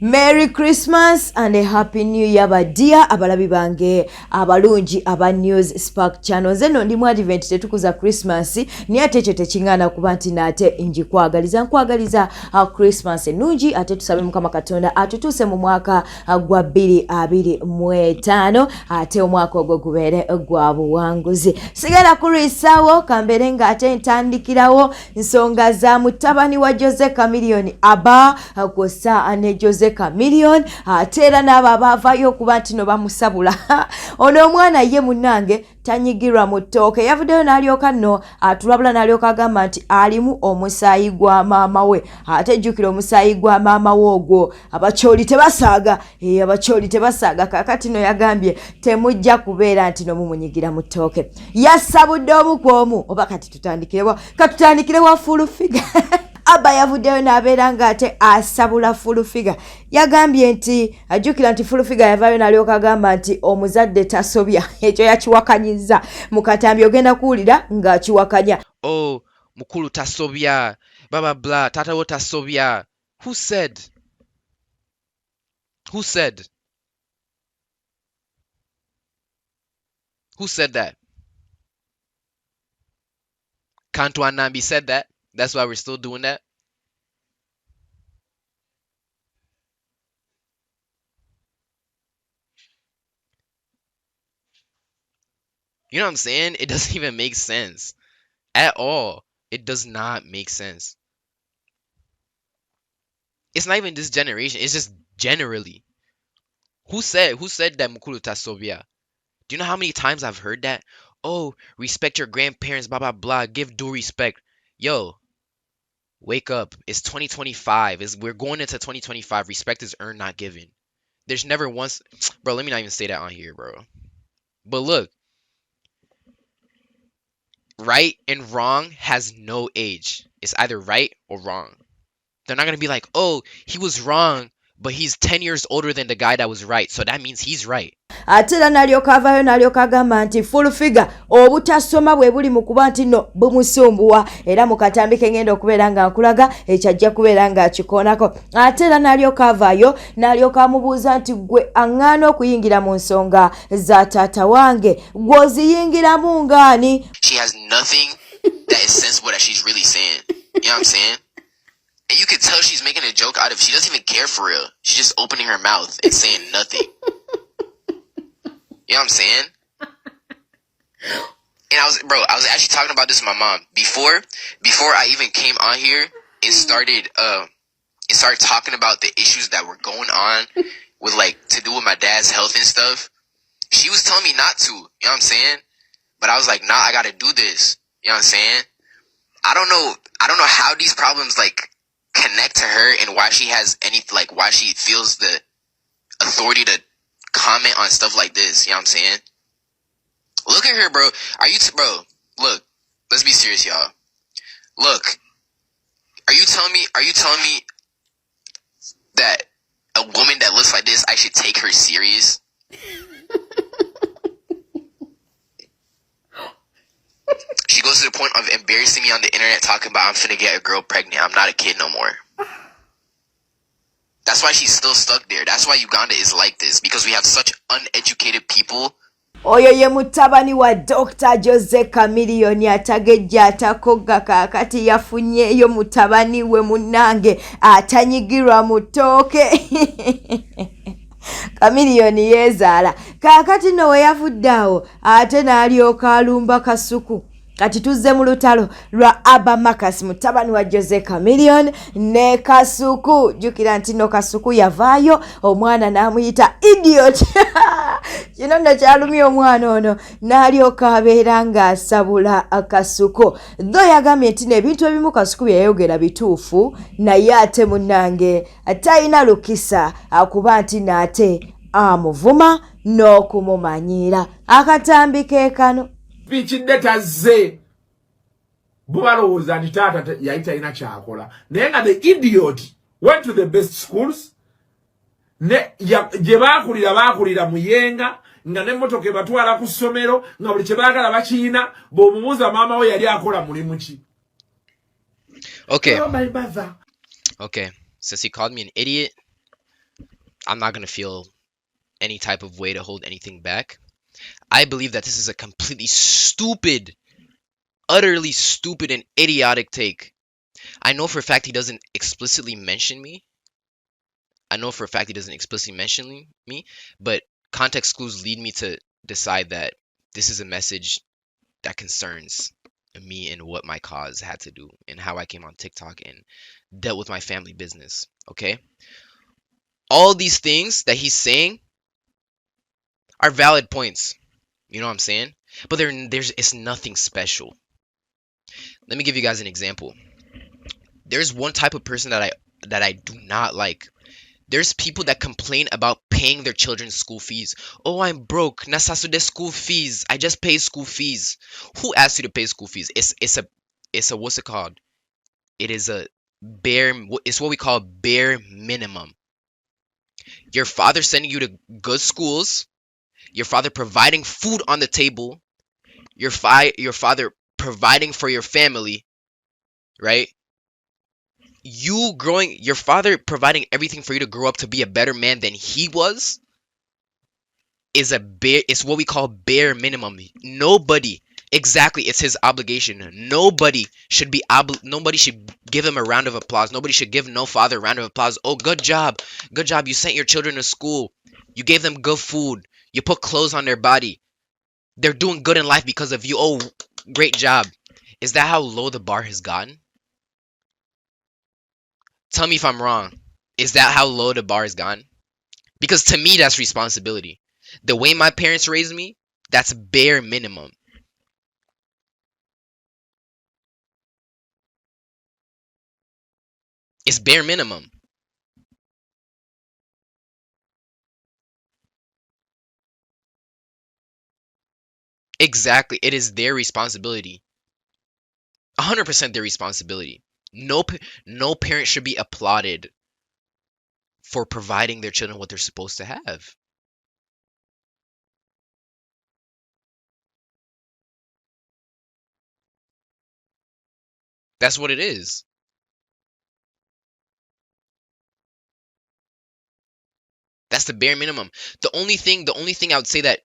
Merry Christmas and a Happy New Year, dear abalabi bange abalungi aba News Spark Channel. Zeno ndi mu advent tetukuza Christmas ni ate kyo tekingana kuba nti nate nkwagaliza Christmas nungi ate tusabe Mukama Katonda atutuse mu mwaka gwa 2025 ate omwaka ogwo gubeere gwa buwanguzi. Sigala kurisawo kambere nga ate ntandikirawo nsonga za mutabani wa Jose Chameleone Abba kosa ne Jose Chameleone atera n'aba bavayo kuba nti no bamusabula ono omwana ye munnange tanyigirwa mu ttooke yavuddeyo n'alyoka nno atulabula n'alyoka agamba nti alimu omusaayi gwa maama we ate jjukira omusaayi gwa maama we ogwo abakyoli tebasaaga kakati no yagambye temujja kubeera nti no mumunyigira mu ttooke yasabudde omu ku omu oba kati tutandikirewa full figure Abba yavuddeyo n'abeera nga ate asabula full figure yagambye nti ajjukira nti full figure yavaayo n'alyoka agamba nti omuzadde tasobya ekyo yakiwakanyiza mu katambi ogenda kuwulira ng'akiwakanya. Oh, mukulu tasobya baba bla tatawo tasobya. Who said that? Kantu Anambi said that. That's why we're still doing that. You know what I'm saying? It doesn't even make sense at all. It does not make sense. It's not even this generation. It's just generally. Who said that mukulu tasobya? Do you know how many times I've heard that? Oh, respect your grandparents, blah blah blah. Give due respect. Yo, wake up. It's 2025. We're going into 2025. Respect is earned, not given. There's never once... Bro, let me not even say that on here, bro. But look. Right and wrong has no age. It's either right or wrong. They're not going to be like, oh, he was wrong, but he's 10 years older than the guy that was right. So that means he's right. Atera n'alyoka avaayo n'alyoka agamba nti full figure obutasoma bwe buli mu kuba nti no bumusumbuwa era mu katambi ke ngenda okubeera nga nkulaga ekyajja kubeera nga akikoonako. Atera n'alyoka avaayo n'alyoka amubuuza nti gwe aŋŋaana okuyingira mu nsonga za taata wange gw'oziyingiramu ngaani? She has nothing that is sensible that she's really saying. You know what I'm saying? And you can tell she's making a joke out of it. She doesn't even care for real. She's just opening her mouth and saying nothing. You know what I'm saying? And I was actually talking about this with my mom before I even came on here and started talking about the issues that were going on with like to do with my dad's health and stuff. She was telling me not to, you know what I'm saying? But I was like, nah, I gotta do this. You know what I'm saying? I don't know how these problems like connect to her and why she has why she feels the authority to comment on stuff like this. You know what I'm saying? Look at her, bro. Bro, look, let's be serious, y'all. Look, are you telling me that a woman that looks like this, I should take her serious? She goes to the point of embarrassing me on the internet talking about I'm finna get a girl pregnant. I'm not a kid no more. That's why she's still stuck there. That's why Uganda is like this. Because we have such uneducated people. Oyo ye mutabani wa Dr. Jose Chameleone atagejja atakogga kakati yafunyeyo mutabani we munnange atanyigirwa mu ttooke. Chameleone yezaala kakati no we yavuddeawo ate n'alyoka alumba kasuku. Kati tuzze mu lutalo lwa Abba Marcus mutabani wa Jose Chameleone ne kasuku. Jukira nti no kasuku yavaayo omwana n'amuyita idiot. Kino nno kyalumya omwana ono n'alyoka abeera ng'asabula kasuku. Tho yagambye nti n'ebintu ebimu kasuku bye yayogera bituufu naye ate munnange talina lukisa akuba nti n'ate amuvuma n'okumumanyira. Akatambi ke kano. Bichidde tazze bubalowooza nti taata yali talina kyakola naye nga the idiot went to the best schools ne gye baakulira muyenga nga n'emmotoka ebatwala ku ssomero nga buli kye baagala bakiina bw'omubuuza maama we yali akola mulimu ki. Okay. Oh, my mother. Okay. Since he called me an idiot, I'm not going to feel any type of way to hold anything back. I believe that this is a completely stupid, utterly stupid and idiotic take. I know for a fact he doesn't explicitly mention me. But context clues lead me to decide that this is a message that concerns me and what my cause had to do and how I came on TikTok and dealt with my family business, okay? All these things that he's saying are valid points. You know what I'm saying? But it's nothing special. Let me give you guys an example. There's one type of person that I do not like. There's people that complain about paying their children's school fees. Oh, I'm broke. Nasasude school fees. I just pay school fees. Who asked you to pay school fees? It's a what's it called? It's what we call bare minimum. Your father sending you to good schools, your father providing food on the table, your father providing for your family, right? Your father providing everything for you to grow up to be a better man than he was it's what we call bare minimum. It's his obligation. Nobody should give him a round of applause. Nobody should give no father a round of applause. Oh, good job. You sent your children to school. You gave them good food. You put clothes on their body. They're doing good in life because of you. Oh, great job. Is that how low the bar has gotten? Tell me if I'm wrong. Is that how low the bar has gone? Because to me, that's responsibility. The way my parents raised me, that's bare minimum. It's bare minimum. Exactly. It is their responsibility. 100% their responsibility. No parent should be applauded for providing their children what they're supposed to have. That's what it is. That's the bare minimum. The only thing I would say that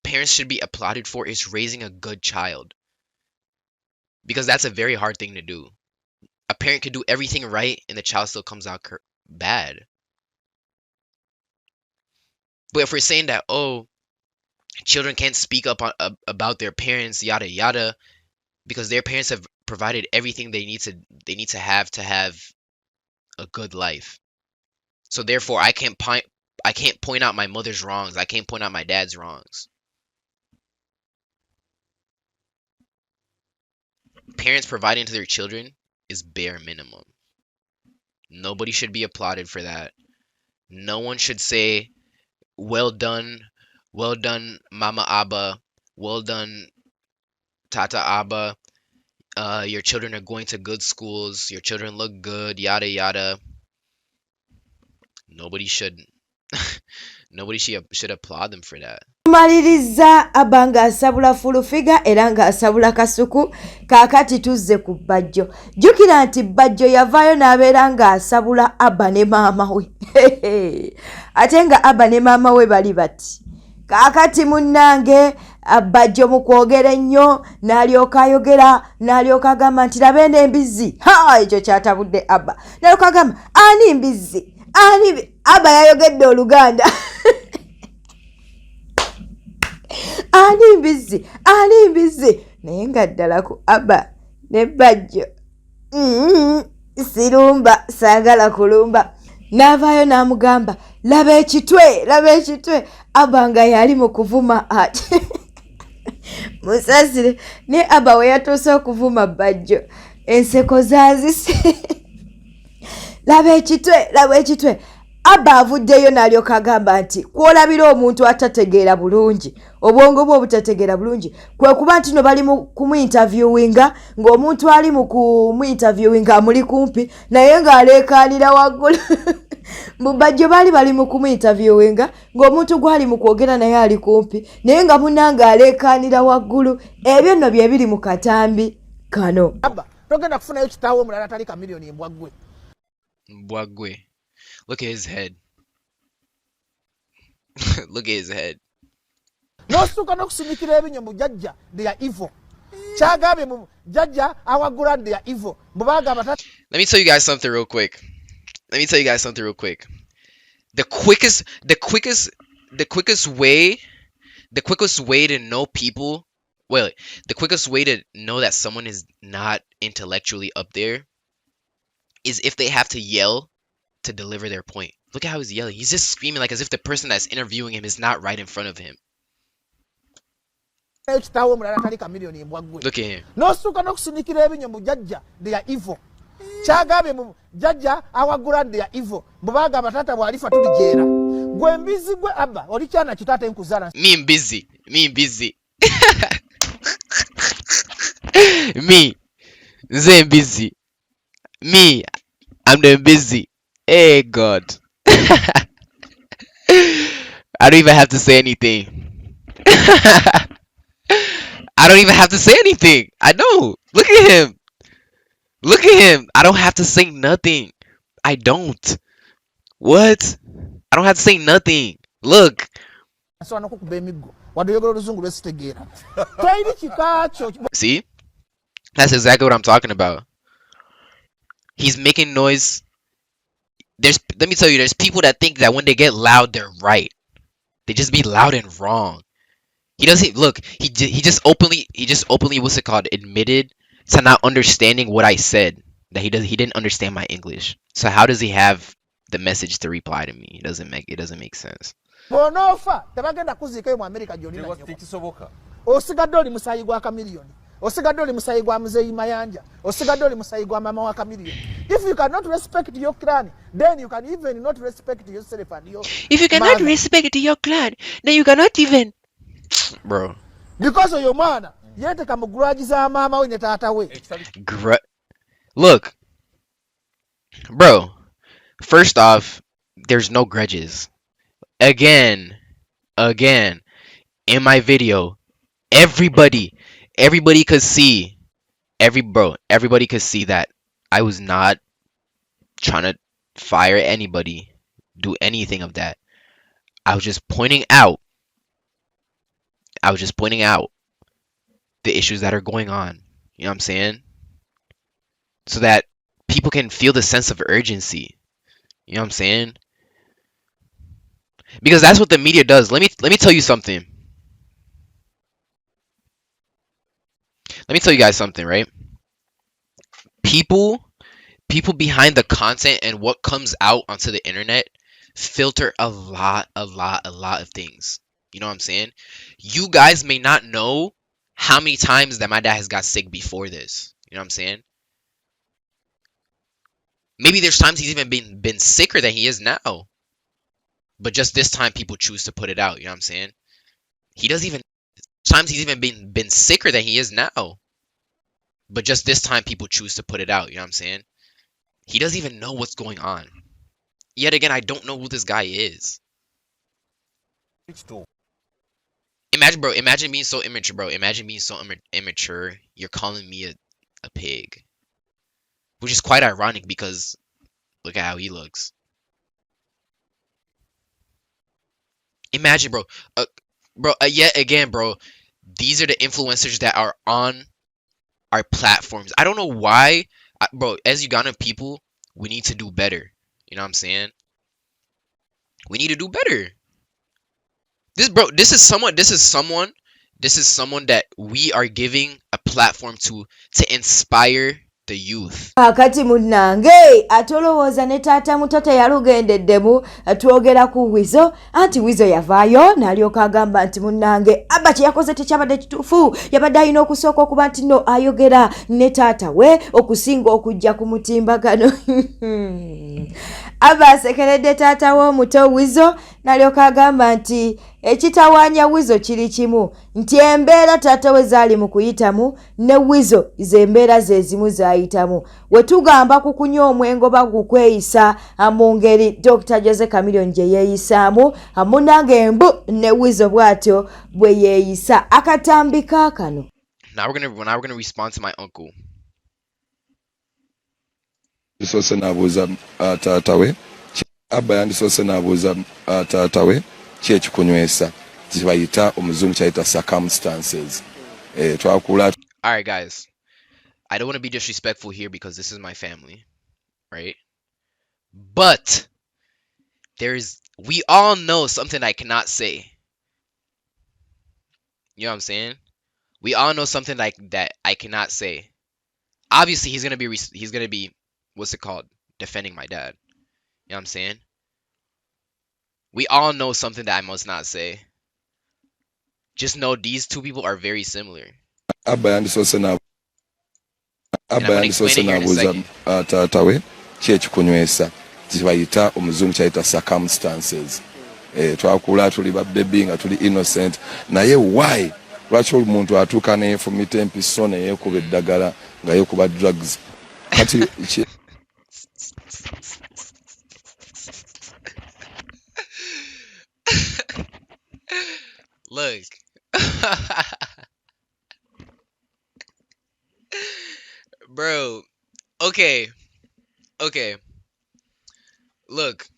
parents should be applauded for is raising a good child. Because that's a very hard thing to do. A parent could do everything right and the child still comes out bad. But if we're saying that, oh, children can't speak up about their parents, yada yada, because their parents have provided everything they need to have a good life. So therefore, I can't point out my mother's wrongs. I can't point out my dad's wrongs. Parents providing to their children is bare minimum. Nobody should be applauded for that. No one should say, well done, Mama Abba, well done, Tata Abba. Your children are going to good schools. Your children look good, yada yada. Nobody should applaud them for that. Maliriza Abba ng'asabula fulufiga era ng'asabula kasuku. Kaakati tuzze ku Bajjo. Jjukira nti Bajjo yavaayo n'abeera ng'asabula Abba ne maama we. Ate nga Abba ne maama we bali bati. Kaakati munnange Bajjo mu kwogera ennyo n'alyoka ayogera n'alyoka agamba nti labe n'embizzi. Ekyo kyatabudde Abba. N'alyoka agamba ani mbizzi? Abba yayogedde Oluganda. Ani mbizzi naye nga ddala ku Abba ne Bajjo sirumba saagala kulumba. N'avaayo n'amugamba laba ekitwe. Abba nga yali mu kuvuma ate musasire ne Abba we yatuuse okuvuma Bajjo enseko zaazise. Laba ekitwe. Abba avuddeyo n'alyoka agamba nti kwolabira omuntu atategeera bulungi obwongo bwe obutategeera bulungi kwe kuba nti no bali mu kumwinterviewinga ng'omuntu ali mu kumwinterviewinga amuli kumpi naye ng'aleekaanira waggulu. Mu Bajjo bali mu kumwinterviewinga ng'omuntu gwali mu kwogera naye ali kumpi naye nga munnange aleekaanira waggulu. Ebyo nno bye biri mu katambi kano. Abba togenda kufunayo kitaawo omulala atali Chameleone embwaggwe. Look at his head. Look at his head. No suka no kusimikira ebinyo mu jajja they are evil. Chagabe mu jajja awagula they are evil. Mubaga batata. Let me tell you guys something real quick. The quickest way to know people, well, the quickest way to know that someone is not intellectually up there is if they have to yell to deliver their point. Look at how he's yelling. He's just screaming like as if the person that's interviewing him is not right in front of him. Look at him. No suka no kusimikira ebinyo mu jajja they are evil. Chagabe mu jajja awagula they are evil. Mubaga batata bwalifa tulijera. Gwe mbizi gwe Abba oli kyana kitata enkuzala. Me busy. Me. Zay busy. Me. I'm the busy. Hey God. I don't even have to say anything. I don't even have to say anything. I know. Look at him. I don't have to say nothing. I don't. What? I don't have to say nothing. Look. See? That's exactly what I'm talking about. He's making noise. Let me tell you, there's people that think that when they get loud, they're right. They just be loud and wrong. He doesn't look. He just openly what's it called? Admitted to not understanding what I said. That he didn't understand my English. So how does he have the message to reply to me? It doesn't make sense. Osigadde oli musayi gwa muzeyi Mayanja, osigadde oli musayi gwa mama wa Chameleon. If you cannot respect your clan, then you can even not respect yourself and your If you cannot respect your clan, then you cannot even bro. Because of your man, yete kamuguraji za mama we ne tata we. Look. Bro, first off, there's no grudges. Again, in my video, everybody could see, everybody could see that I was not trying to fire anybody, do anything of that. I was just pointing out the issues that are going on. You know what I'm saying? So that people can feel the sense of urgency. You know what I'm saying? Because that's what the media does. Let me tell you something. Let me tell you guys something, right? People behind the content and what comes out onto the internet filter a lot of things. You know what I'm saying? You guys may not know how many times that my dad has got sick before this. You know what I'm saying? Maybe there's times he's even been sicker than he is now. But just this time people choose to put it out. You know what I'm saying? Times he's even been sicker than he is now. But just this time people choose to put it out. You know what I'm saying? He doesn't even know what's going on. Yet again, I don't know who this guy is. Imagine being so immature, bro. Imagine being so immature. You're calling me a pig. Which is quite ironic because look at how he looks. Imagine, bro. Yet again, bro. These are the influencers that are on our platforms. I don't know why, bro. As Ugandan people, we need to do better. You know what I'm saying? We need to do better. This is someone that we are giving a platform to inspire the youth. Akati munange atolowooza ne taata muto yalugendeddemu twogera ku Wizo anti Wizo yavaayo n'alyoka agamba nti munange Abba kye yakoze tekyabadde kituufu, yabadde alina okusooka okuba nti no ayogera ne taata we okusinga okujja ku mutimbagano. Abba asekeredde taata w'omuto Wizo n'alyoka agamba nti ekitawaanya Wizo kiri kimu nti embeera taata we zaali mu kuyitamu ne Wizo zembeera ze zimu zayitamu. Wetugamba kukunywa omwengo bagukweyisa mu ngeri Dr. Jose Chameleone gye yeeyisaamu munange mbu ne Wizo bw'atyo bwe yeeyisa. Akatambi kaakano. Now we're gonna respond to my uncle. Ndisoose n'abuuza taata we Abba yandisoose n'abuuza taata we kyekikunywesa kibayita omuzungu kyayita circumstances. Twakula. All right, guys. I don't want to be disrespectful here because this is my family, right? But we all know something I cannot say. You know what I'm saying? We all know something like that I cannot say. Obviously, he's gonna be what's it called? Defending my dad. You know what I'm saying? We all know something that I must not say. Just know these two people are very similar. Abba yandisose n'abuuza taata we kyekikunywesa kibayita omuzungu kyayita circumstances. Twakula tuli ba baby nga tuli innocent naye why lwaki omuntu atuuka neyefumita empiso neyekuba eddagala nga yekuba drugs kati Look. Bro. Okay. Look.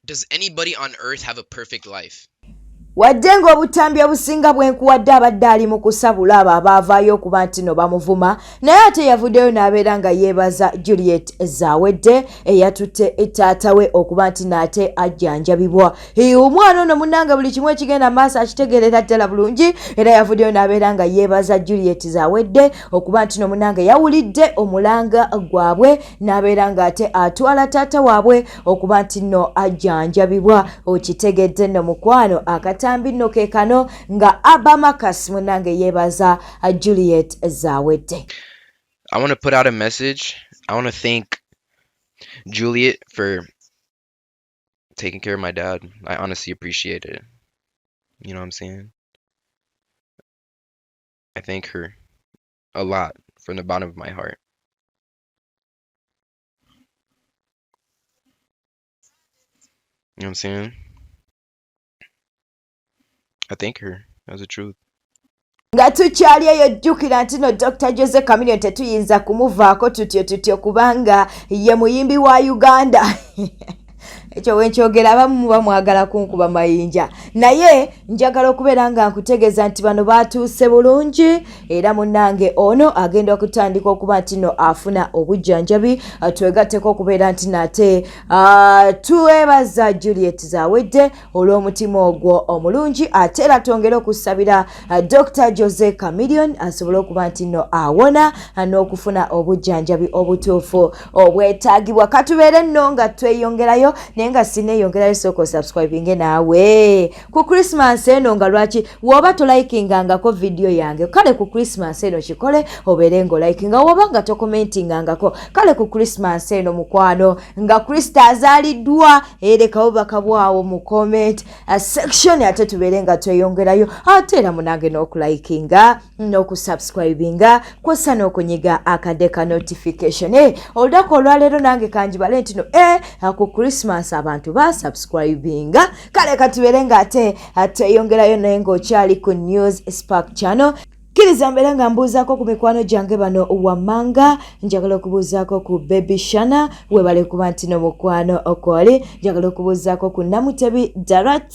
Does anybody on earth have a perfect life? Wadde ng'obutambi obusinga bwenkuwadde abadde ali mu kusabula abo abaavaayo okuba nti no bamuvuma naye ate yavuddeyo n'abeera nga yeebaza Juliet Zawedde eyatutte taata we okuba nti n'ate ajjanjabibwa. Omwana ono munnange buli kimu ekigenda maaso akitegeerera ddala bulungi era yavuddeyo n'abeera nga yeebaza Juliet Zawedde okuba nti no munnange yawulidde omulanga gwabwe n'abeera ng'ate atwala taata waabwe okuba nti no ajjanjabibwa. Okitegedde nno mukwano Akatambi no kekano nga Abba Marcus munange yebaza Juliet Zawedde. I want to put out a message. I want to thank Juliet for taking care of my dad. I honestly appreciate it. You know what I'm saying? I thank her a lot from the bottom of my heart. You know what I'm saying? I thank her. That's the truth. Nga tukyali eyo jjukira nti no Dr. Jose Chameleone tetuyinza kumuvaako tutyo kubanga ye muyimbi wa Uganda. Ekyo wenkyogera abamu bamwagala kunkuba mayinja naye njagala okubeera nga nkutegeeza nti bano batuuse bulungi era munnange ono agenda okutandika okuba nti no afuna obujjanjabi. Twegatteko okubeera nti nate tuweebaza Juliet Zawedde olw'omutima ogwo omulungi ate era twongere okusabira Dr. Jose Chameleone asobole okuba nti no awona n'okufuna obujjanjabi obutuufu obwetaagibwa. Katubeere nno nga tweyongerayo nenga sineyongerayo soko subscribing naawe ku Christmas eno nga lwaki woba to likingangako video yange kale ku Christmas eno kikole obeere ngo likinga woba nga to commentingangako kale ku Christmas eno mukwano nga Kristo azaliddwa erekawo bakabwawo mu comment section ate tubeere nga tweyongerayo ate era munange n'okulikinga n'okusubscribinga kw'ossa n'okunyiga akadeka notification. Olunaku olwaleero nange kanjibale nti no ku Christmas abantu ba subscribinga kale katubeere nga ate tweyongerayo naye ng'okyali ku News Spark channel. Kiriza mbere nga mbuuzaako ku mikwano gyange bano Wamanga njagala okubuuzaako ku Baby Shana webale kuba nti no mukwano okwali njagala okubuuzaako ku Namutebi Darat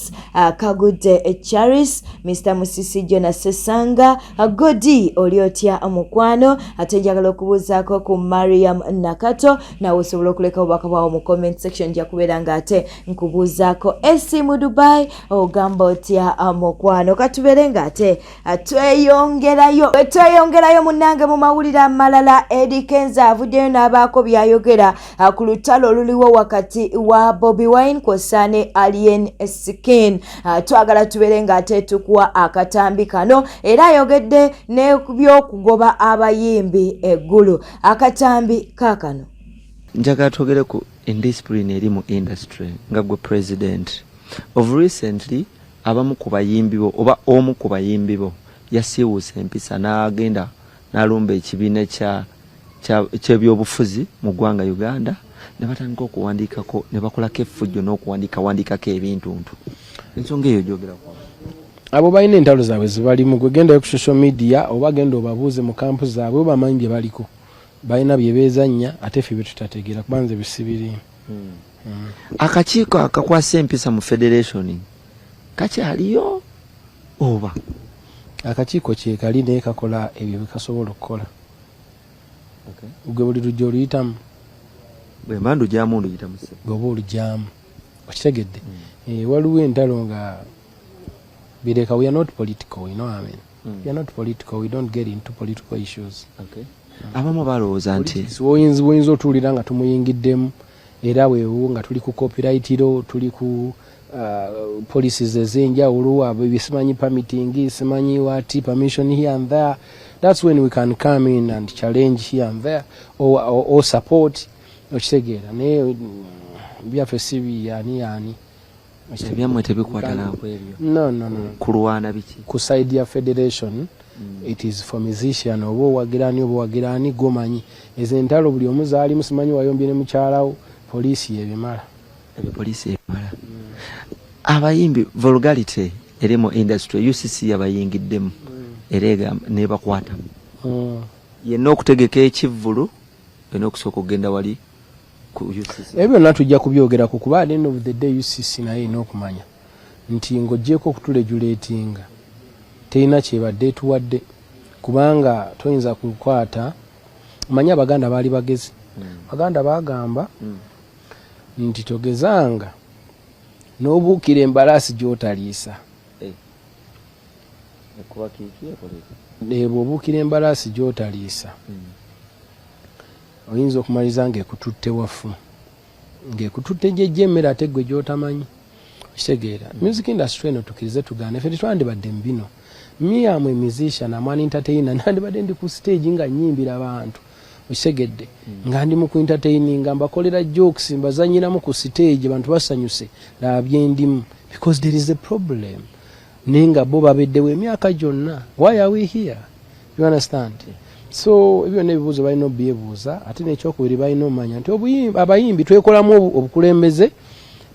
Kagude Charis Mr. Musisi Jona Sesanga Godi Oliotya mukwano ate njagala okubuuzaako ku Mariam Nakato nawe osobola okuleka obubaka bwawo mu comment section nja kubeera nga ate nkubuuzaako esi mu Dubai ogamba otya mukwano katubeere nga ate tweyongerayo munnange mu mawulire amalala. Eddie Kenza avuddeyo n'abaako byayogera ku lutalo oluliwo wakati wa Bobi Wine kw'ossa ne Alien Skin. Twagala tubeere nga ate tukuwa akatambi kano era ayogedde n'ebyokugoba abayimbi eggulu. Akatambi kaakano njagala twogere ku indiscipline eri mu industry nga gwe president of recently abamu ku bayimbi bo oba omu ku bayimbi bo yasiwuusa empisa n'agenda n'alumba ekibiina ky'ebyobufuzi mu ggwanga Uganda ne batandika okuwandiikako ne bakolako effujjo n'okuwandiikako ebintuntu. Ensonga eyo gyogerako abo balina entalo zaabwe zibalimu gwe gendayo ku social media oba genda obabuuze mu kampu zaabwe bamanyi bye baliko balina bye beezannya ate ffe bye tutategeera kubanze bisibirimu. Akakiiko akakwasa empisa mu federation kakyaliyo oba akakiiko kyekali naye kakola ebyo bikasobola okukola. Gwe buli lujja oluyitamu bwe mbandu gyamu oluyitamu oba olugyamu okitegedde. Waliwo entalo nga bireka. We are not political, you know what I mean? We are not political, we don't get into political issues. Abamu balowooza nti woyinza otuwulira nga tumuyingiddemu era weewo nga tuli ku copyrightiro tuli ku policies ez'enjawulo abo simanyi permitting simanyi what permission here and there. That's when we can come in and challenge here and there or support okitegeera naye byaffe si yani ebyammwe tebikwata naako ebyo. No. Kulwana biki ku side ya federation it is for musician oba owagirani gomanyi ezentalo buli omuzaali musimanyi wayombye ne mukyalawo poliisi ebimala. Abayimbi vulgarity eri mu industry UCC abayingiddemu erega ne bakwatamu yenna okutegeka ekivvulu yenna okusooka okugenda wali ku UCC. Ebyo natujja kubyogera ku kuba at the end of the day UCC naye n'okumanya nti ng'oggyeko okutulejulatinga terina kyebadde tuwadde kubanga toyinza kukwata manya Abaganda baali bagezi. Baganda bagamba nti togezanga n'obuukira embalaasi gy'otaliisa. Bw'obuukira embalaasi gy'otaliisa oyinza okumaliza ng'ekututte wafu ng'ekututte gyejja emmere ate gwe gy'otamanyi okitegeera. Music industry eno tukirize tugaane ffe tetwandibadde mu bino. Miyamu musician amwan entertainer nandibadde ndi ku stage nga nnyimbira abantu okitegeedde nga ndi mu ku entertaining mbakolera jokes mbazanyiramu ku stage abantu basanyuse labye ndimu because there is a problem. Ninga bo babeddewo emyaka gyonna. Why are we here? You understand? So ebyo nebibuuzo balina obyebuuza ate n'ekyokubiri balina omanya nti abayimbi twekolamu obukulembeze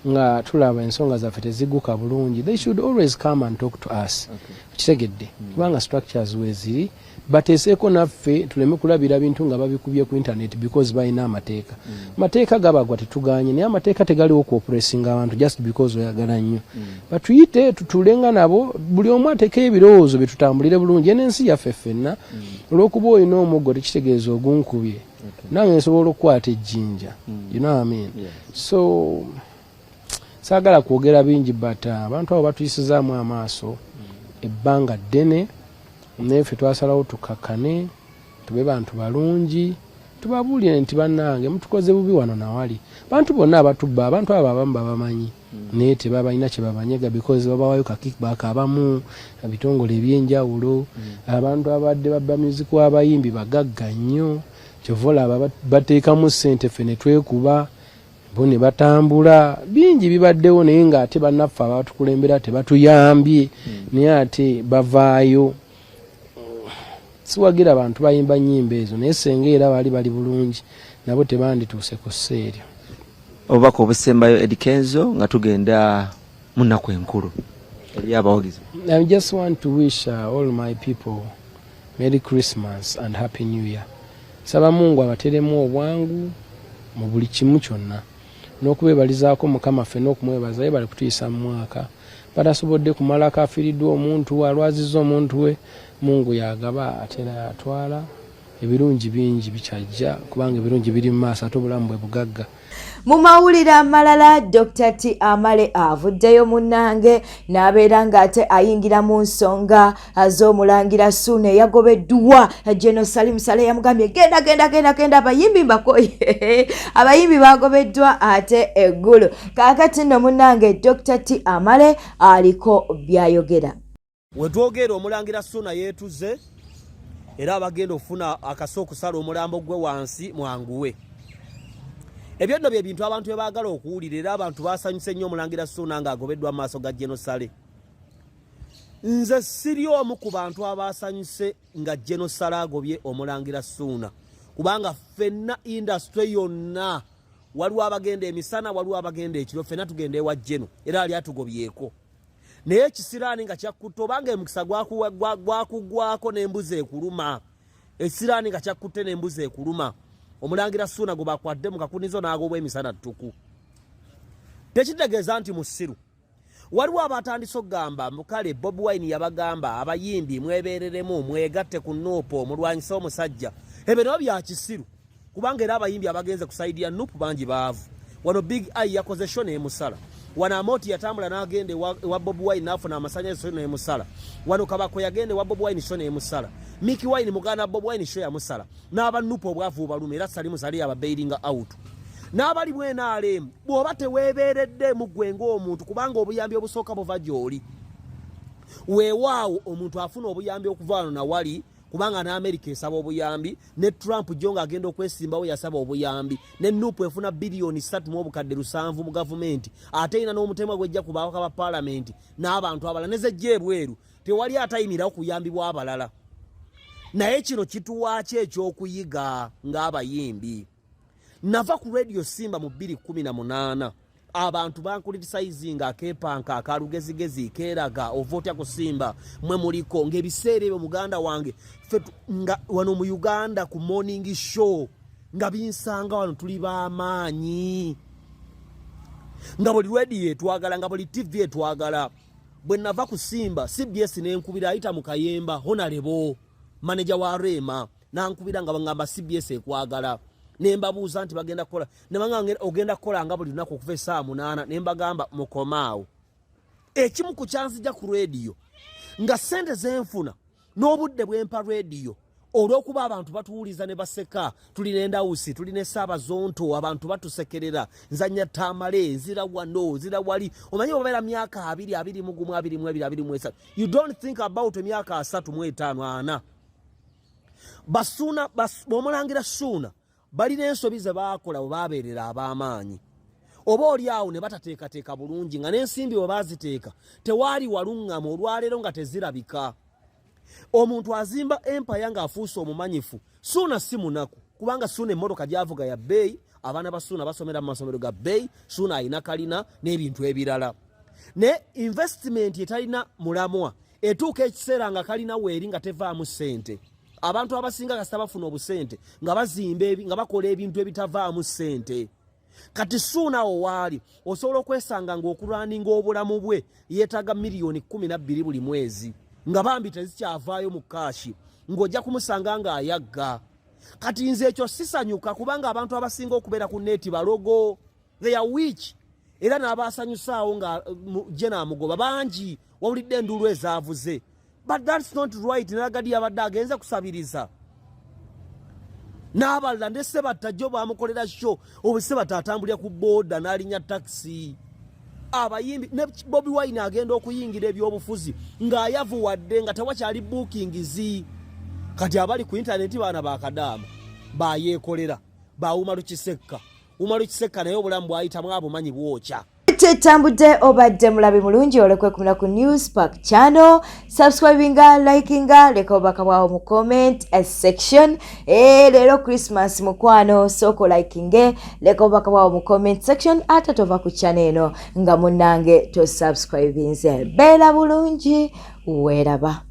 nga tulaba ensonga zaffe teziguka bulungi. They should always come and talk to us. Kitegedde kubanga structures weziri bateeseeko naffe tuleme kulabira bintu nga babikubye ku internet because balina amateeka. Mateeka gabagwa tetuganye naye amateeka tegaliwo ku oppressing abantu just because oyagala nnyo. Batuyite tutulenga nabo buli omu ateeka ebirowoozo bye tutambulire bulungi. Ensi yaffe ffenna olw'okuba olina omuggo tekitegeeza ogunkubye nange nsobola okukwata ejjinja. You know what I mean? So saagala kwogera bingi but abantu abo batuyisizaamu amaaso ebbanga ddene naye ffe twasalawo tukakane tube bantu balungi tubabuulire nti bannange mutukoze bubi wano nawali. Bantu bonna abatubba abantu abo abamu babamanyi naye tebabalina kye babanyega because babawayo kakickback abamu ebitongole ebyenjawulo. Abantu abadde babba music w'abayimbi bagagga nnyo kyovola bateekamu ssente ffe ne twekuba bo ne batambula bingi bibaddewo naye ng'ate bannaffe abatukulembera tebatuyambye naye ate bavaayo. Siwagira abantu bayimba nnyimba ezo naye senga era bali bulungi nabo tebandituuse ku sseeryo. Obubaka obusembayo Eddie Kenzo nga tugenda mu nnaku enkulu eri abawagizi. I just want to wish all my people Merry Christmas and Happy New Year. Saba Mungu abateremu obwangu mu buli kimu kyonna n'okubebalizaako Mukama ffe n'okumwebaza ye bali kutuyisa mu mwaka batasobodde kumala kafiiriddwa omuntu alwazizza omuntu we. Mungu yagaba ate atwala ebirungi bingi bikyajja kubanga ebirungi biri mu maaso ate obulamu bwe bugagga. Mu mawulire amalala Dr. T Amale avuddeyo munnange n'abeera ng'ate ayingira mu nsonga z'omulangira SUUNA yagobeddwa General Salim Saleh yamugambye genda abayimbi mbakoye. Abayimbi bagobeddwa ate eggulu. Kaakati nno munnange Dr. T Amale aliko byayogera. Wetwogera omulangira SUUNA yeetuze era abagenda ofuna akaso okusala omulambo gwe wansi mwanguwe. Ebyo nno bye bintu abantu bye baagala okuwulira era abantu baasanyuse nnyo omulangira SUUNA ng'agobeddwa mu maaso ga General Saleh. Nze siri omu ku bantu abaasanyuse nga General Saleh agobye omulangira SUUNA kubanga ffenna industry yonna waliwo abagenda emisana waliwo abagenda ekiro ffenna tugenda ewa General era ali atugobyeko. Naye ekisiraani nga kyakutte obanga emikisa gwakugwako n'embuzi ekuluma. Ekisiraani nga kyakutte n'embuzi ekuluma. Omulangira SUUNA gwe bakwadde mu kakunizo n'agobwa emisana ttuku. tekitegeeza nti musiru waliwo abatandise okugamba mukale Bobi Wine yabagamba abayimbi mwebereremu mwegatte ku Nuupu mulwanyisa omusajja ebyo nabyo bya kisiru kubanga era abayimbi abagenze kusaidia Nuupu bangi baavu wano Big Eye yakoze show n'emusala wano Amoti yatambula n'agende wa Bobi Wine n'afuna amasanyalaze show n'emusala wano Kabako yagende wa Bobi Wine show n'emusala Mickey Wine muganda Bobi Wine show yamusala n'aba Nuupu obwavu balume era Salim Saleh ababairinga out n'abali bwena alemu bw'oba teweebeeredde mu ggwe ng'omuntu kubanga obuyambi obusooka buva gy'oli weewaawo omuntu afuna obuyambi okuva wano na wali kubanga na America esaba obuyambi ne Trump jonga agenda okwesimbawo yasaba obuyambi ne Nuupu efuna bilioni 3 mu obukadde 7 mu gavumenti ate ina n'omutemwa gwejja kubawaka ba parliament n'abantu abalala nezejje ebweru tewali atayimirawo kuyambibwa abalala naye kino kituwaaki ekyokuyiga ng'abayimbi nava ku radio Simba mu 2018 abantu bankulitisayizinga akepanka akalugezigezi keeraga ovotya ku Simba mwe muliko ng'ebiseera ebyo muganda wange nga wano mu Uganda ku morning show nga binsanga wano tuli b'amaanyi nga buli radio etwagala nga buli TV etwagala bwe nava ku Simba CBS n'enkubira ayita mu Kayemba Honorable manager wa Rema n'ankubira nga bangamba CBS ekwagala nembabuuza nti bagenda kola nebanga ogenda kola nga buli lunaku okuva essaawa 8 nembagamba mukomaawo ekimu ku kyanzija ku radio nga sente zenfuna n'obudde bwempa radio olw'okuba abantu batuwuliza ne baseka tuli n'endawusi tuli ne Ssaabazonto abantu batusekerera nzanya tamale nzira wano nzira wali omanyi obabeera myaka 20 21 22 23 you don't think about emyaka 3 mu 5 ana basuna bomulangira SUUNA bali n'ensobi ze baakola bwe baabeerera ab'amaanyi oba oli awo ne batateekateeka bulungi nga n'ensimbi bwe baaziteeka tewaali waluŋŋama olwaleero nga tezirabika omuntu azimba empaya ng'afuuse omumanyifu SUUNA si munaku kubanga SUUNA emmotoka gy'avuga ya bbeeyi abaana ba SUUNA basomera mu masomero ga bbeeyi SUUNA alina kalina n'ebintu ebirala ne investment etalina mulamwa etuuka ekiseera nga kalina weeri nga tevaamu ssente abantu abasinga kasita bafuna obusente nga bazimba nga bakola ebintu ebitavaamu ssente kati SUUNA owaali osobola okwesanga ng'okulwaninga obulamu bwe yeetaaga milioni 12 buli mwezi nga bambi tezikyavaayo mu kaashi ng'ojja kumusanga ng'ayagga kati nze ekyo sisanyuka kubanga abantu abasinga okubeera ku neeti balogo they are witch era n'abaasanyusaawo nga je n'amugoba bangi wawulidde enduulu ezaavuze but that's not right nagadi yabadde agenze kusabiriza n'abalala ne Ssebatta jo bamukolera sho obu Ssebatta atambulira ku booda n'alinya taxi abayimbi ne Bobi Wine agenda okuyingira ebyobufuzi ng'ayavuwadde nga tewakyali bookingizi kati abali ku internet baana bakadaama bayeekolera bawuma lukisekka naye obulamu bwayitamu abumanyi bwokya tetambudde obadde mulabi mulungi olekwekumira ku News Park channel subscribinga likinga leka obaka bwawo mu comment section leero Christmas mukwano soko likinge leka obaka bwawo mu comment section ate tova ku channel eno nga munnange to subscribinze beera bulungi weeraba.